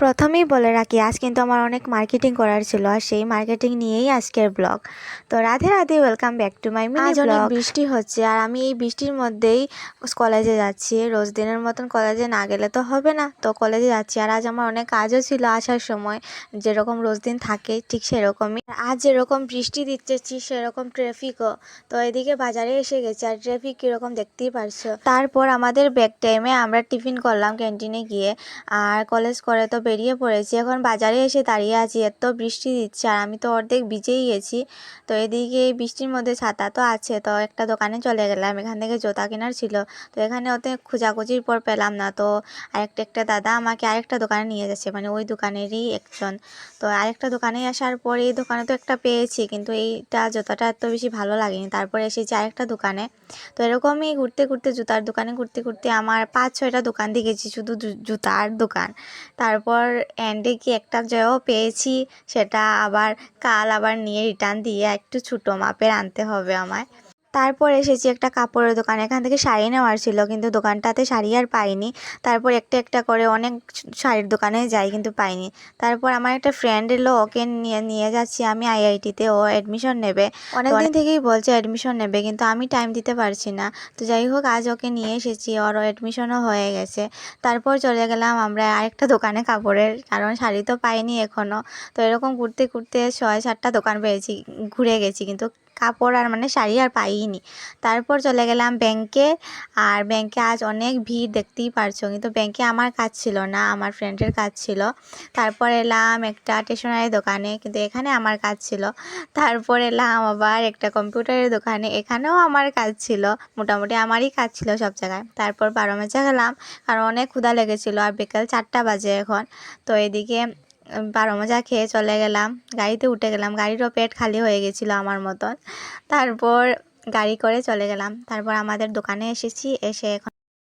প্রথমেই বলে রাখি, আজ কিন্তু আমার অনেক মার্কেটিং করার ছিল, আর সেই মার্কেটিং নিয়েই আজকের ব্লগ। তো Radhe Radhe, welcome back to my mini blog. আজ অনেক বৃষ্টি হচ্ছে, আর আমি এই বৃষ্টির মধ্যেই কলেজে যাচ্ছি। রোজ দিনের মতন কলেজে না গেলে তো হবে না, তো কলেজে যাচ্ছি। আর আজ আমার অনেক কাজও ছিল আসার সময়, যেরকম রোজ দিন থাকে ঠিক সেরকমই। আজ যেরকম বৃষ্টি দিচ্ছে ঠিক সেরকম ট্রাফিকও। তো এদিকে বাজারে এসে গেছি, আর ট্রাফিক কীরকম দেখতেই পারছো। তারপর আমাদের ব্রেক টাইমে আমরা টিফিন করলাম ক্যান্টিনে গিয়ে, আর কলেজ করে তো বেরিয়ে পড়েছি। এখন বাজারে এসে দাঁড়িয়ে আছি, এত বৃষ্টি দিচ্ছে আর আমি তো অর্ধেক ভিজেই গেছি। তো এদিকে এই বৃষ্টির মধ্যে ছাতা তো আছে, তো একটা দোকানে চলে গেলাম, এখান থেকে জুতা কেনার ছিল। তো এখানে ওতে খোঁজাখুঁজির পর পেলাম না, তো একটা দাদা আমাকে আরেকটা দোকানে নিয়ে যাচ্ছে, মানে ওই দোকানেরই একজন। তো আরেকটা দোকানে আসার পর এই দোকানে তো একটা পেয়েছি, কিন্তু এইটা জুতাটা এত বেশি ভালো লাগেনি। তারপর এসেছি আরেকটা দোকানে। তো এরকমই ঘুরতে ঘুরতে, জুতার দোকানে ঘুরতে ঘুরতে আমার 5-6টা দোকান দেখেছি, শুধু জুতার দোকান। তারপর এন্ডে কি একটা যেও পেয়েছি, সেটা আবার কাল আবার নিয়ে রিটার্ন দিয়ে একটু ছোটো মাপের আনতে হবে আমায়। তারপর এসেছি একটা কাপড়ের দোকানে, এখান থেকে শাড়ি নেওয়ার ছিল, কিন্তু দোকানটাতে শাড়ি আর পাইনি। তারপর একটা একটা করে অনেক শাড়ির দোকানে যাই, কিন্তু পাইনি। তারপর আমার একটা ফ্রেন্ড এলো, ওকে নিয়ে যাচ্ছি আমি আইআইটিতে, ও অ্যাডমিশন নেবে। অনেকদিন থেকেই বলছে অ্যাডমিশন নেবে, কিন্তু আমি টাইম দিতে পারছি না। তো যাই হোক, আজ ওকে নিয়ে এসেছি, ওর অ্যাডমিশনও হয়ে গেছে। তারপর চলে গেলাম আমরা আরেকটা দোকানে কাপড়ের, কারণ শাড়ি তো পাইনি এখনও। তো এরকম ঘুরতে ঘুরতে 6-7টা দোকান পেয়েছি, ঘুরে গেছি, কিন্তু কাপড় আর মানে শাড়ি আর পাইনি। তারপর চলে গেলাম ব্যাংকে, আর ব্যাংকে আজ অনেক ভিড় দেখতেই পারছো, কিন্তু ব্যাংকে আমার কাজ ছিল না, আমার ফ্রেন্ডের কাজ ছিল। তারপর এলাম একটা স্টেশনারি দোকানে, কিন্তু এখানে আমার কাজ ছিল। তারপর এলাম আবার একটা কম্পিউটারের দোকানে, এখানেও আমার কাজ ছিল। মোটামুটি আমারই কাজ ছিল সব জায়গায়। তারপর 12 মাচা গেলাম, কারণ অনেক ক্ষুধা লেগেছিলো, আর বিকেল 4টা বাজে এখন। তো এদিকে 12 মাচা খেয়ে চলে গেলাম, গাড়িতে উঠে গেলাম। গাড়িরও পেট খালি হয়ে গেছিলো আমার মতন। তারপর গাড়ি করে চলে গেলাম। তারপর আমাদের দোকানে এসেছি, এসে এখন